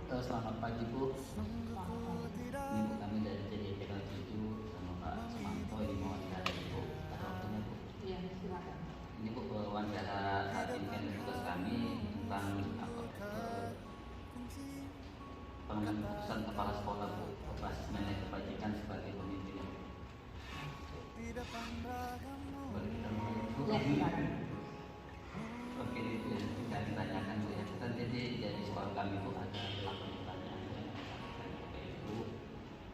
Selamat pagi Bu. Ini Bu kami dari JDT 7 sama Pak Sumanto. Ini mau wawancara Ibu. Ada waktunya Bu? Iya, silakan. Ini Bu wawancara saat ini kan tugas kami tentang pengambilan keputusan kepala sekolah Bu berbasis nilai kebajikan sebagai pemimpin. Boleh kita mulai Bu? Ya, silakan. Oke, itu yang kita ditanyakan Bu ya. Kan jadi soal kami Bu ada 8 pertanyaan yang disampaikan kepada Ibu.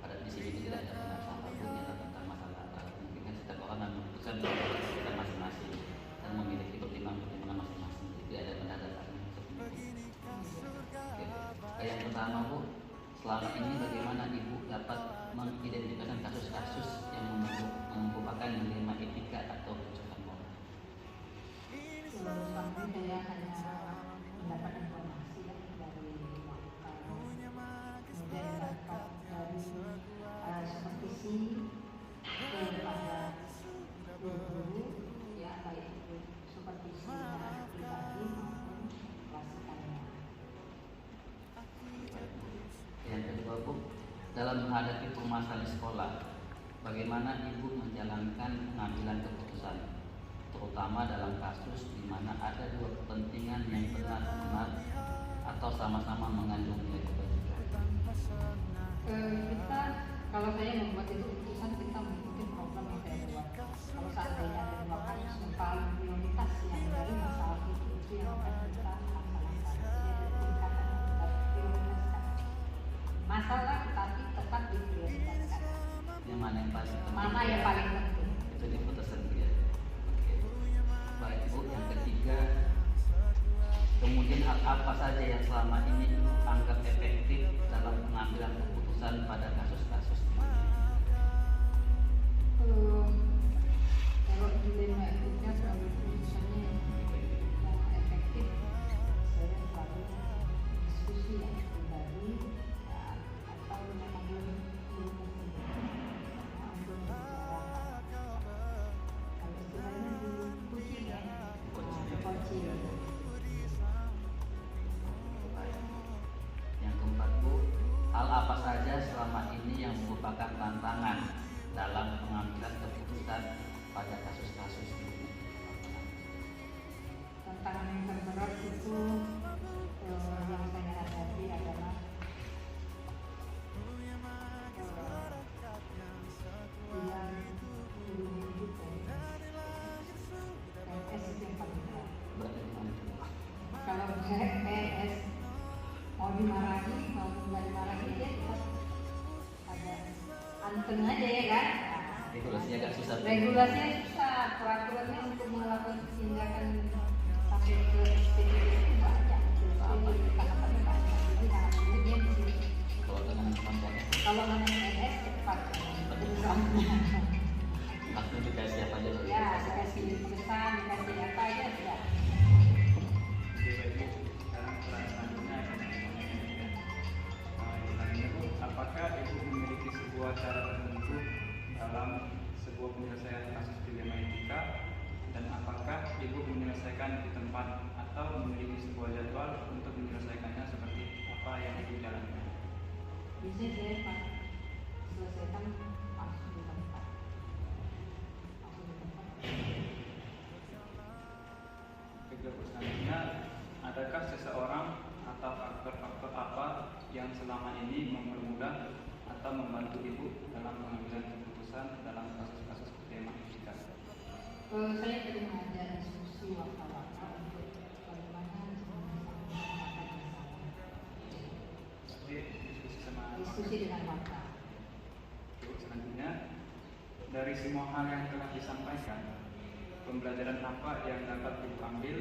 Pada di sini tidak ada benar salah Bu, tidak tentang masalah mungkin kan setiap orang memutuskan kita masing-masing dan memiliki pertimbangan masing-masing. Jadi ada benar dan salahnya seperti itu. Oke. Yang pertama Bu, selama ini bagaimana Ibu dapat mengidentifikasi kasus-kasus yang merupakan dilema etika atau kerusakan moral? Selama ini saya hanya mendapat informasi ya, dari kemudian dapat dari supervisi kepada guru ya, baik itu supervisi pribadi maupun kelas sekolah. Yang kedua Bu, dalam menghadapi permasalahan sekolah, bagaimana Ibu menjalankan pengambilan keputusan, terutama dalam kasus di mana ada dua kepentingan yang benar-benar atau sama-sama mengandung nilai kebajikan? Kita, kalau saya membuat itu keputusan, kita mengikuti program yang saya buat. Kalau seandainya ada dua kasus yang paling prioritas yang dari masalah itu yang akan kita laksanakan. Jadi ada tingkatan yang kita prioritaskan. Masalah tetapi tetap diprioritaskan. Yang mana yang paling penting? Mana yang paling penting? Itu diputuskan Bu ya. Oke. Baik Bu, yang ketiga, kemudian hal apa saja yang selama ini Ibu anggap efektif dalam pengambilan keputusan pada kasus-kasus ini? Kalau dilema etiknya selalu keputusannya yang efektif, saya selalu diskusi yang pribadi ya, atau memang belum mungkin untuk membicarakan. Kalau istilahnya di kucing ya, kucing. Yang keempat Bu, hal apa saja selama ini yang merupakan tantangan dalam pengambilan keputusan pada kasus-kasus ini? Tantangan yang terberat itu yang saya hadapi adalah yang guru-guru PNS itu yang paling berat. Berarti gimana itu Bu? Kalau PNS mau dimarahi, mau nggak dimarahi, dia tetap ada anteng aja ya kan. Regulasinya agak susah Bu. Regulasinya susah, peraturannya untuk melakukan tindakan sampai ke SPDP itu banyak. Tahapannya banyak. Jadi alhamdulillah dia di sini. Kalau dengan kemampuannya Kalau namanya PNS cepat programnya. langsung dikasih apa aja Bu? Ya, dikasih pesan, dikasih apa aja sudah. Sekarang peran selanjutnya akan bertanya Bu, apakah Ibu memiliki sebuah cara tertentu dalam sebuah penyelesaian kasus dilema etika, dan apakah Ibu menyelesaikan di tempat atau memiliki sebuah jadwal untuk menyelesaikannya seperti apa yang Ibu jalankan? Biasanya saya selesaikan langsung di tempat. Kedua selanjutnya, adakah seseorang atau faktor-faktor apa yang selama ini mempermudah atau membantu Ibu dalam pengambilan keputusan dalam kasus-kasus dilema etika? Saya terima ada diskusi warta-warta untuk bagaimana menyelesaikan masalah. Jadi diskusi sama Diskusi dengan warta. Terus selanjutnya, dari semua hal yang telah disampaikan, pembelajaran apa yang dapat Ibu ambil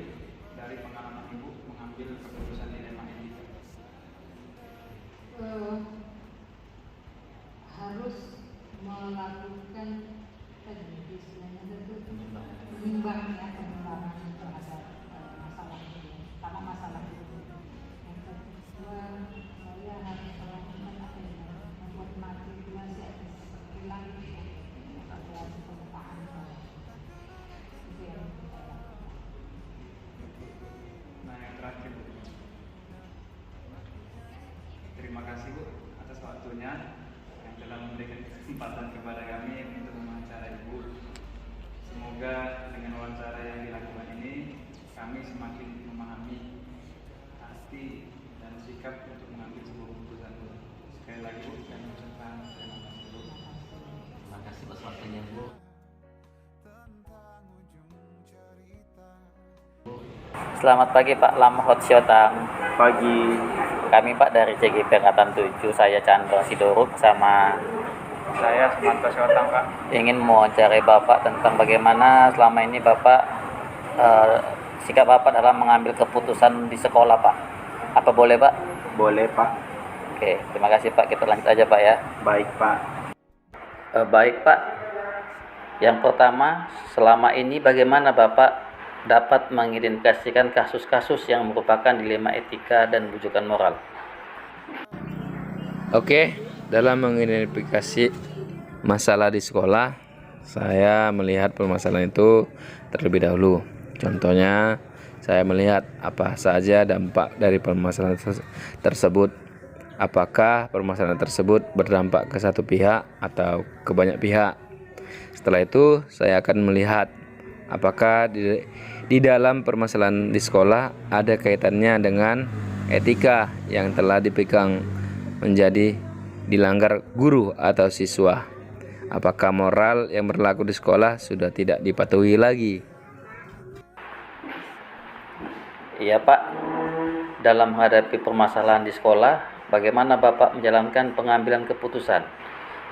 dari pengalaman Ibu mengambil keputusan dilema etika? Harus melakukan istilahnya itu menimbang ya penularan terhadap masalah ini, pertama masalah itu. Yang kedua, saya harus melakukan apa ya, membuat matrikulasi atau sekilan matrikulasi pemetaan itu yang saya lakukan. Nah, yang terakhir Bu, kesempatan kepada kami untuk mewawancara Ibu. Semoga dengan wawancara yang dilakukan ini kami semakin memahami arti dan sikap untuk mengambil sebuah keputusan. Sekali lagi Bu, kami ucapkan terima kasih Bu. Terima kasih atas waktunya Bu. Selamat pagi Pak Lamhot Syotang. Pagi. Kami Pak dari CGP Angkatan 7, saya Chandra Sidoruk sama Saya Sumanto Syotang Pak. ingin mewawancarai Bapak tentang bagaimana selama ini Bapak sikap Bapak dalam mengambil keputusan di sekolah Pak. Apa boleh Pak? Boleh Pak. Oke, terima kasih Pak. Kita lanjut aja Pak ya. Baik Pak. Baik Pak. Yang pertama, selama ini bagaimana Bapak dapat mengidentifikasikan kasus-kasus yang merupakan dilema etika dan rujukan moral? Oke, dalam mengidentifikasi masalah di sekolah, saya melihat permasalahan itu terlebih dahulu. Contohnya, saya melihat apa saja dampak dari permasalahan tersebut. Apakah permasalahan tersebut berdampak ke satu pihak atau ke banyak pihak. Setelah itu, saya akan melihat apakah di dalam permasalahan di sekolah ada kaitannya dengan etika yang telah dipegang menjadi dilanggar guru atau siswa. Apakah moral yang berlaku di sekolah sudah tidak dipatuhi lagi? Iya Pak, dalam menghadapi permasalahan di sekolah, bagaimana Bapak menjalankan pengambilan keputusan,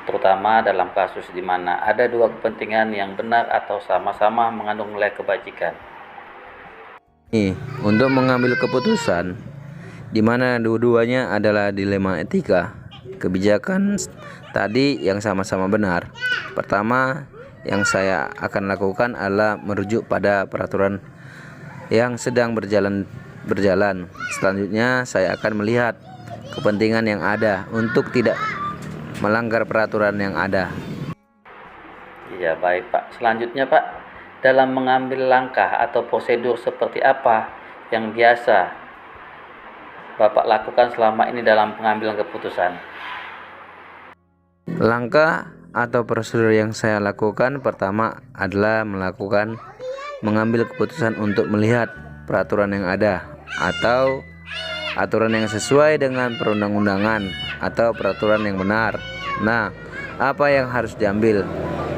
terutama dalam kasus di mana ada dua kepentingan yang benar atau sama-sama mengandung nilai kebajikan? Untuk mengambil keputusan di mana dua-duanya adalah dilema etika, kebijakan tadi yang sama-sama benar. Pertama, yang saya akan lakukan adalah merujuk pada peraturan yang sedang berjalan. Selanjutnya, saya akan melihat kepentingan yang ada untuk tidak melanggar peraturan yang ada. Iya baik Pak. Selanjutnya Pak, dalam mengambil langkah atau prosedur seperti apa yang biasa Bapak lakukan selama ini dalam pengambilan keputusan? Langkah atau prosedur yang saya lakukan pertama adalah mengambil keputusan untuk melihat peraturan yang ada atau aturan yang sesuai dengan perundang-undangan atau peraturan yang benar. Nah, apa yang harus diambil?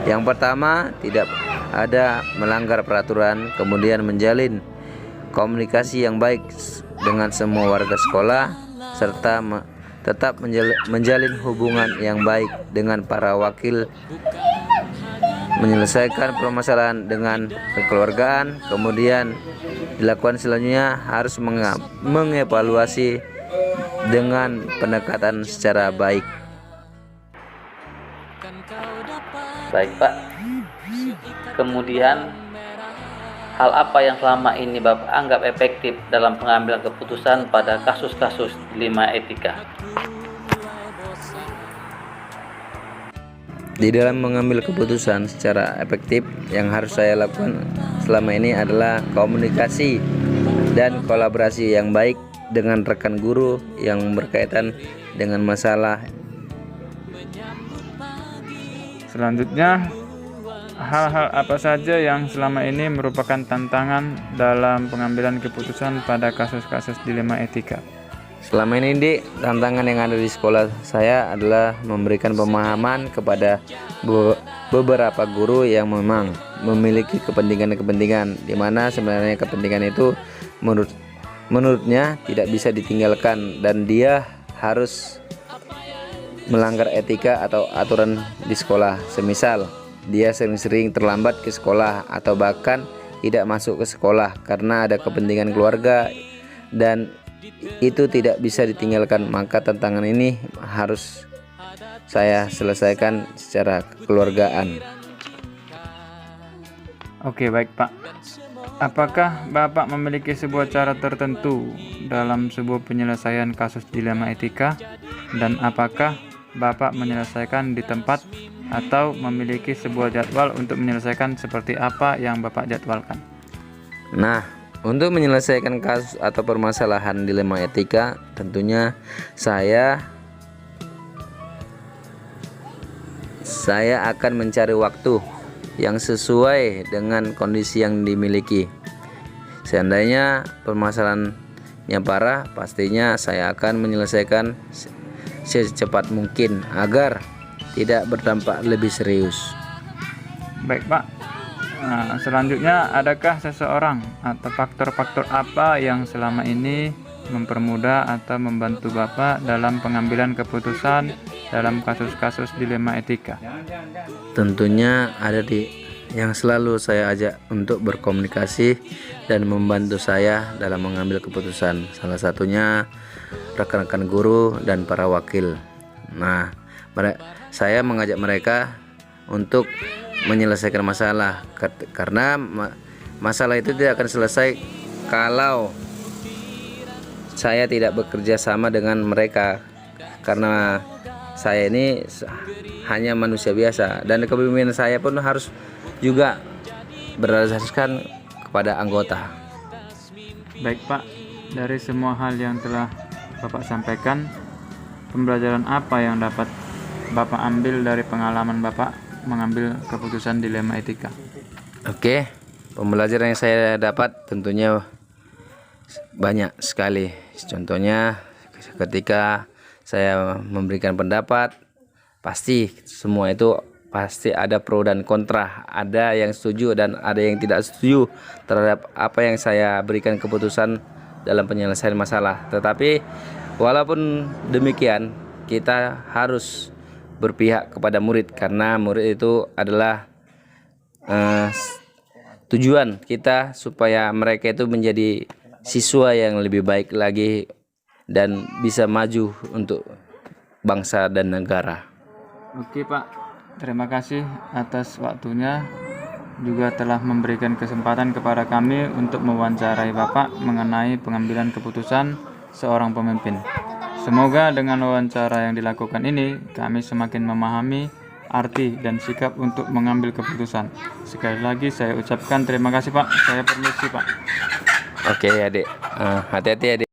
Yang pertama, tidak ada melanggar peraturan, kemudian menjalin komunikasi yang baik dengan semua warga sekolah, serta tetap menjalin hubungan yang baik dengan para wakil, menyelesaikan permasalahan dengan kekeluargaan. Kemudian dilakukan selanjutnya harus mengevaluasi dengan pendekatan secara baik. Baik Pak. Kemudian hal apa yang selama ini Bapak anggap efektif dalam pengambilan keputusan pada kasus-kasus dilema etika? Di dalam mengambil keputusan secara efektif, yang harus saya lakukan selama ini adalah komunikasi dan kolaborasi yang baik dengan rekan guru yang berkaitan dengan masalah. Selanjutnya, hal-hal apa saja yang selama ini merupakan tantangan dalam pengambilan keputusan pada kasus-kasus dilema etika? Selama ini tantangan yang ada di sekolah saya adalah memberikan pemahaman kepada beberapa guru yang memang memiliki kepentingan-kepentingan, di mana sebenarnya kepentingan itu menurutnya tidak bisa ditinggalkan dan dia harus melanggar etika atau aturan di sekolah. Semisal dia sering-sering terlambat ke sekolah atau bahkan tidak masuk ke sekolah karena ada kepentingan keluarga dan itu tidak bisa ditinggalkan, maka tantangan ini harus saya selesaikan secara kekeluargaan. Oke, baik Pak. Apakah Bapak memiliki sebuah cara tertentu dalam sebuah penyelesaian kasus dilema etika? Dan apakah Bapak menyelesaikan di tempat atau memiliki sebuah jadwal untuk menyelesaikan seperti apa yang Bapak jadwalkan? Nah, untuk menyelesaikan kasus atau permasalahan dilema etika, tentunya saya saya akan mencari waktu yang sesuai dengan kondisi yang dimiliki. Seandainya permasalahannya parah, pastinya saya akan menyelesaikan secepat mungkin agar tidak berdampak lebih serius. Baik Pak. Nah, selanjutnya, adakah seseorang atau faktor-faktor apa yang selama ini mempermudah atau membantu Bapak dalam pengambilan keputusan dalam kasus-kasus dilema etika? Tentunya ada yang selalu saya ajak untuk berkomunikasi dan membantu saya dalam mengambil keputusan. Salah satunya rekan-rekan guru dan para wakil. Nah, saya mengajak mereka untuk menyelesaikan masalah, karena masalah itu tidak akan selesai kalau saya tidak bekerja sama dengan mereka, karena saya ini hanya manusia biasa dan kepemimpinan saya pun harus juga berdasarkan kepada anggota. Baik Pak, dari semua hal yang telah Bapak sampaikan, pembelajaran apa yang dapat Bapak ambil dari pengalaman Bapak mengambil keputusan dilema etika? Oke, pembelajaran yang saya dapat tentunya banyak sekali. Contohnya ketika saya memberikan pendapat, pasti semua itu pasti ada pro dan kontra, ada yang setuju dan ada yang tidak setuju terhadap apa yang saya berikan keputusan dalam penyelesaian masalah. Tetapi walaupun demikian, kita harus berpihak kepada murid, karena murid itu adalah tujuan kita supaya mereka itu menjadi siswa yang lebih baik lagi dan bisa maju untuk bangsa dan negara. Oke Pak, terima kasih atas waktunya, juga telah memberikan kesempatan kepada kami untuk mewawancarai Bapak mengenai pengambilan keputusan seorang pemimpin. Semoga dengan wawancara yang dilakukan ini, kami semakin memahami arti dan sikap untuk mengambil keputusan. Sekali lagi saya ucapkan terima kasih Pak. Saya permisi Pak. Oke adik, hati-hati adik.